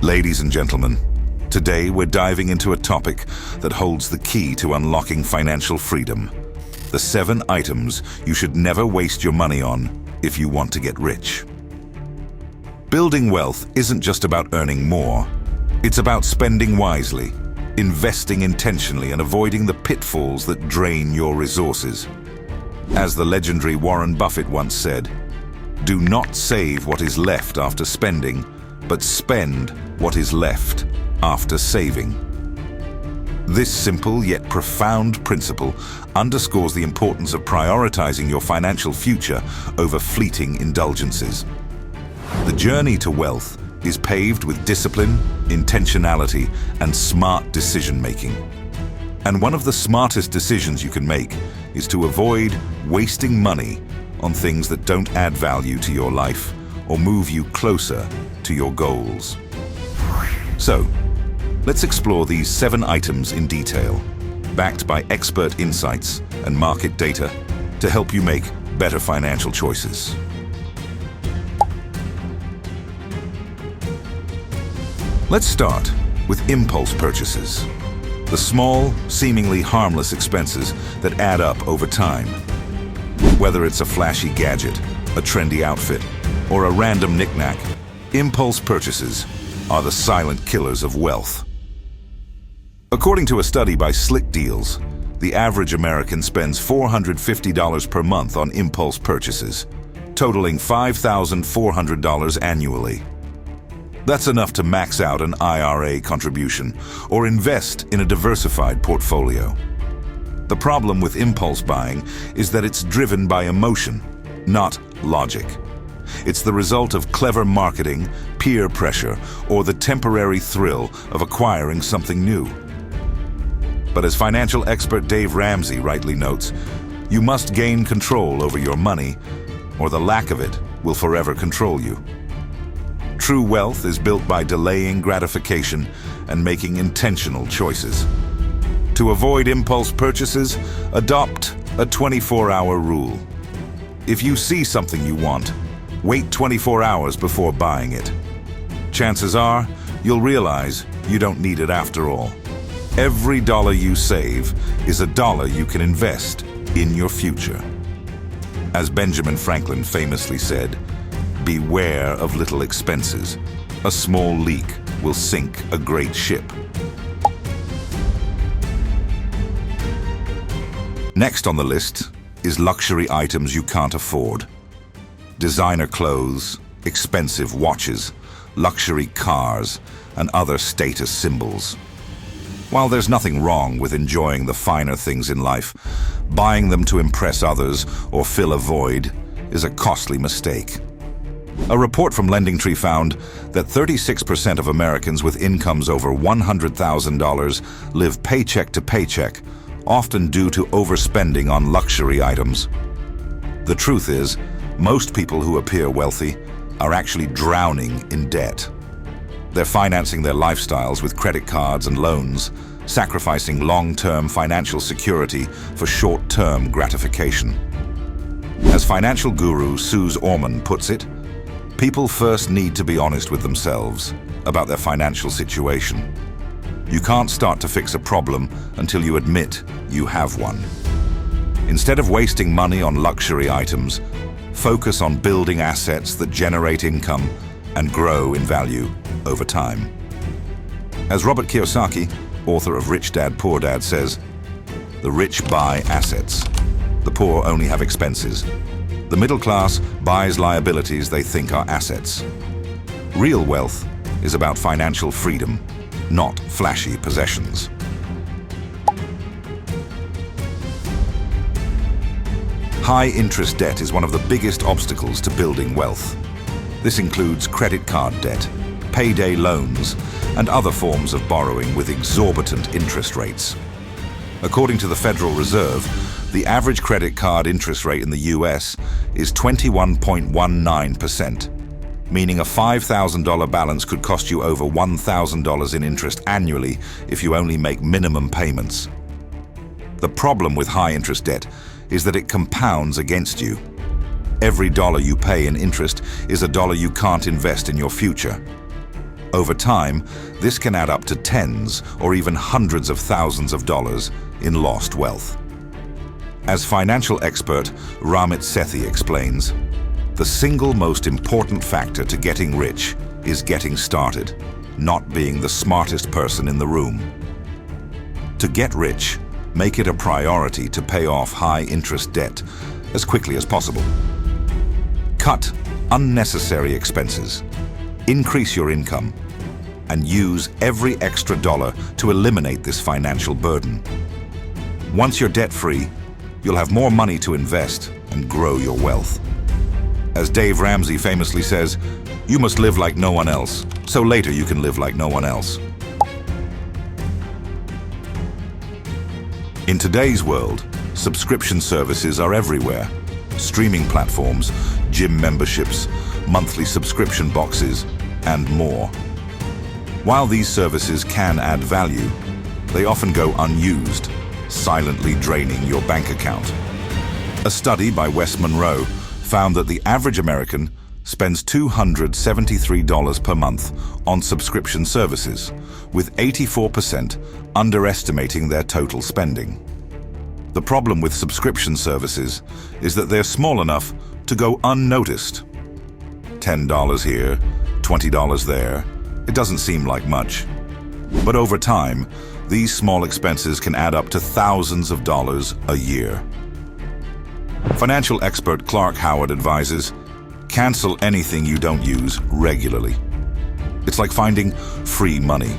Ladies and gentlemen, today we're diving into a topic that holds the key to unlocking financial freedom. The 7 items you should never waste your money on if you want to get rich. Building wealth isn't just about earning more. It's about spending wisely, investing intentionally, and avoiding the pitfalls that drain your resources. As the legendary Warren Buffett once said, "Do not save what is left after spending, but spend what is left after saving." This simple yet profound principle underscores the importance of prioritizing your financial future over fleeting indulgences. The journey to wealth is paved with discipline, intentionality, and smart decision-making. And one of the smartest decisions you can make is to avoid wasting money on things that don't add value to your life or move you closer to your goals. So, let's explore these 7 items in detail, backed by expert insights and market data to help you make better financial choices. Let's start with impulse purchases. The small, seemingly harmless expenses that add up over time. Whether it's a flashy gadget, a trendy outfit, or a random knickknack, impulse purchases are the silent killers of wealth. According to a study by Slick Deals, the average American spends $450 per month on impulse purchases, totaling $5,400 annually. That's enough to max out an IRA contribution or invest in a diversified portfolio. The problem with impulse buying is that it's driven by emotion, not logic. It's the result of clever marketing, peer pressure, or the temporary thrill of acquiring something new. But as financial expert Dave Ramsey rightly notes, you must gain control over your money, or the lack of it will forever control you. True wealth is built by delaying gratification and making intentional choices. To avoid impulse purchases, adopt a 24-hour rule. If you see something you want, wait 24 hours before buying it. Chances are, you'll realize you don't need it after all. Every dollar you save is a dollar you can invest in your future. As Benjamin Franklin famously said, "Beware of little expenses. A small leak will sink a great ship." Next on the list is luxury items you can't afford. Designer clothes, expensive watches, luxury cars, and other status symbols. While there's nothing wrong with enjoying the finer things in life, buying them to impress others or fill a void is a costly mistake. A report from LendingTree found that 36% of Americans with incomes over $100,000 live paycheck to paycheck, often due to overspending on luxury items. The truth is, most people who appear wealthy are actually drowning in debt. They're financing their lifestyles with credit cards and loans, sacrificing long-term financial security for short-term gratification. As financial guru Suze Orman puts it, people first need to be honest with themselves about their financial situation. You can't start to fix a problem until you admit you have one. Instead of wasting money on luxury items, focus on building assets that generate income and grow in value over time. As Robert Kiyosaki, author of Rich Dad, Poor Dad, says, "The rich buy assets. The poor only have expenses. The middle class buys liabilities they think are assets." Real wealth is about financial freedom, not flashy possessions. High-interest debt is one of the biggest obstacles to building wealth. This includes credit card debt, payday loans, and other forms of borrowing with exorbitant interest rates. According to the Federal Reserve, the average credit card interest rate in the US is 21.19%, meaning a $5,000 balance could cost you over $1,000 in interest annually if you only make minimum payments. The problem with high-interest debt is that it compounds against you. Every dollar you pay in interest is a dollar you can't invest in your future. Over time, this can add up to tens or even hundreds of thousands of dollars in lost wealth. As financial expert Ramit Sethi explains, the single most important factor to getting rich is getting started, not being the smartest person in the room. To get rich, make it a priority to pay off high-interest debt as quickly as possible. Cut unnecessary expenses, increase your income, and use every extra dollar to eliminate this financial burden. Once you're debt-free, you'll have more money to invest and grow your wealth. As Dave Ramsey famously says, you must live like no one else, so later you can live like no one else. In today's world, subscription services are everywhere. Streaming platforms, gym memberships, monthly subscription boxes, and more. While these services can add value, they often go unused, silently draining your bank account. A study by West Monroe found that the average American spends $273 per month on subscription services, with 84% underestimating their total spending. The problem with subscription services is that they're small enough to go unnoticed. $10 here, $20 there. It doesn't seem like much. But over time, these small expenses can add up to thousands of dollars a year. Financial expert Clark Howard advises, cancel anything you don't use regularly. It's like finding free money.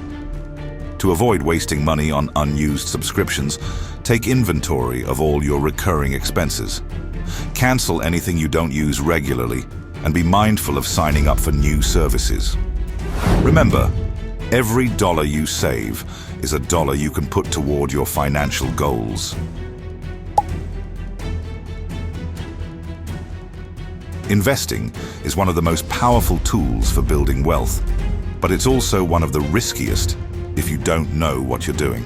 To avoid wasting money on unused subscriptions, take inventory of all your recurring expenses. Cancel anything you don't use regularly and be mindful of signing up for new services. Remember, every dollar you save is a dollar you can put toward your financial goals. Investing is one of the most powerful tools for building wealth, but it's also one of the riskiest if you don't know what you're doing.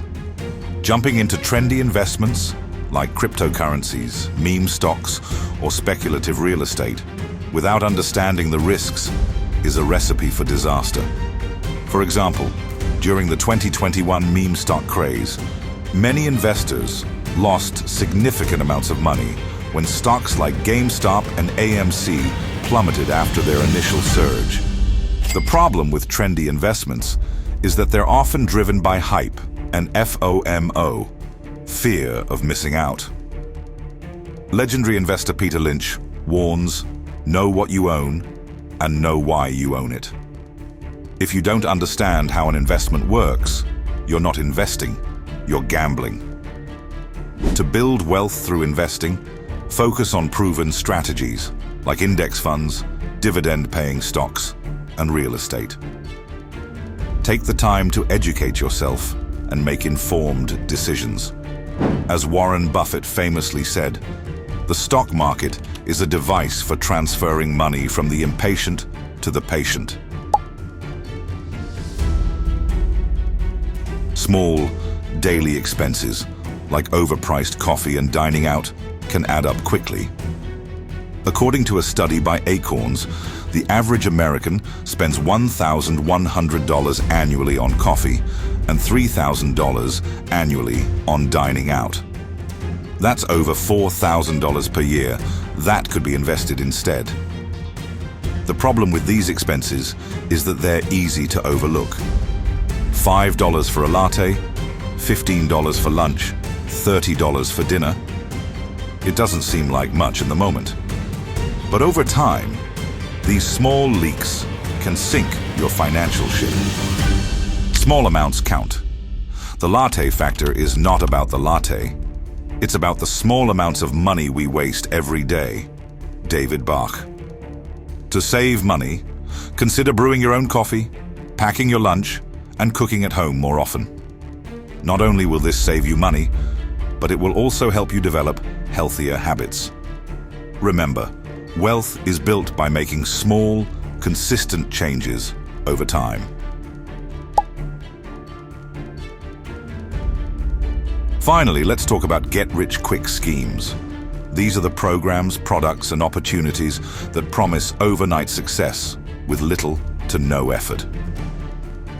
Jumping into trendy investments like cryptocurrencies, meme stocks, or speculative real estate without understanding the risks is a recipe for disaster. For example, during the 2021 meme stock craze, many investors lost significant amounts of money when stocks like GameStop and AMC plummeted after their initial surge. The problem with trendy investments is that they're often driven by hype and FOMO, fear of missing out. Legendary investor Peter Lynch warns, know what you own and know why you own it. If you don't understand how an investment works, you're not investing, you're gambling. To build wealth through investing, focus on proven strategies like index funds, dividend-paying stocks, and real estate. Take the time to educate yourself and make informed decisions. As Warren Buffett famously said, the stock market is a device for transferring money from the impatient to the patient. Small, daily expenses, like overpriced coffee and dining out, can add up quickly. According to a study by Acorns, the average American spends $1,100 annually on coffee and $3,000 annually on dining out. That's over $4,000 per year. That could be invested instead. The problem with these expenses is that they're easy to overlook. $5 for a latte, $15 for lunch, $30 for dinner. It doesn't seem like much in the moment. But over time, these small leaks can sink your financial ship. Small amounts count. The latte factor is not about the latte. It's about the small amounts of money we waste every day. David Bach. To save money, consider brewing your own coffee, packing your lunch, and cooking at home more often. Not only will this save you money, but it will also help you develop healthier habits. Remember, wealth is built by making small, consistent changes over time. Finally, let's talk about get-rich-quick schemes. These are the programs, products, and opportunities that promise overnight success with little to no effort.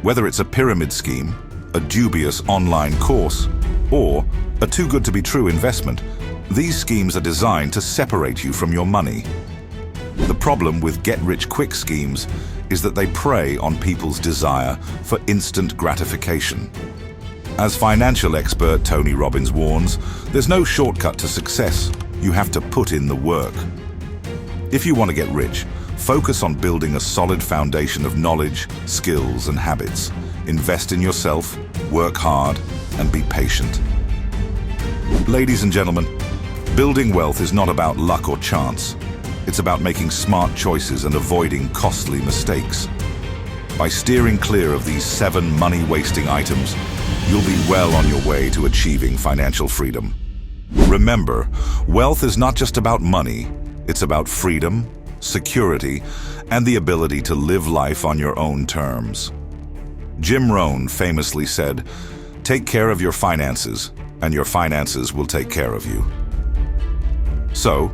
Whether it's a pyramid scheme, a dubious online course, or a too-good-to-be-true investment, these schemes are designed to separate you from your money. The problem with get-rich-quick schemes is that they prey on people's desire for instant gratification. As financial expert Tony Robbins warns, there's no shortcut to success. You have to put in the work. If you want to get rich, focus on building a solid foundation of knowledge, skills, and habits. Invest in yourself, work hard, and be patient. Ladies and gentlemen, building wealth is not about luck or chance. It's about making smart choices and avoiding costly mistakes. By steering clear of these 7 money-wasting items, you'll be well on your way to achieving financial freedom. Remember, wealth is not just about money, it's about freedom, security, and the ability to live life on your own terms. Jim Rohn famously said, "Take care of your finances, and your finances will take care of you." So,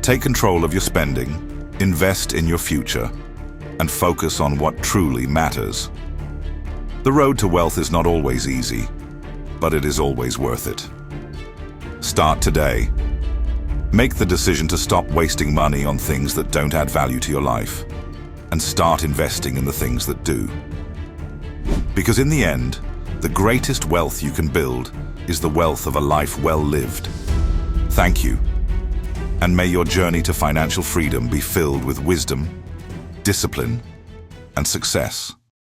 take control of your spending, invest in your future, and focus on what truly matters. The road to wealth is not always easy, but it is always worth it. Start today. Make the decision to stop wasting money on things that don't add value to your life, and start investing in the things that do. Because in the end, the greatest wealth you can build is the wealth of a life well lived. Thank you. And may your journey to financial freedom be filled with wisdom, discipline, and success.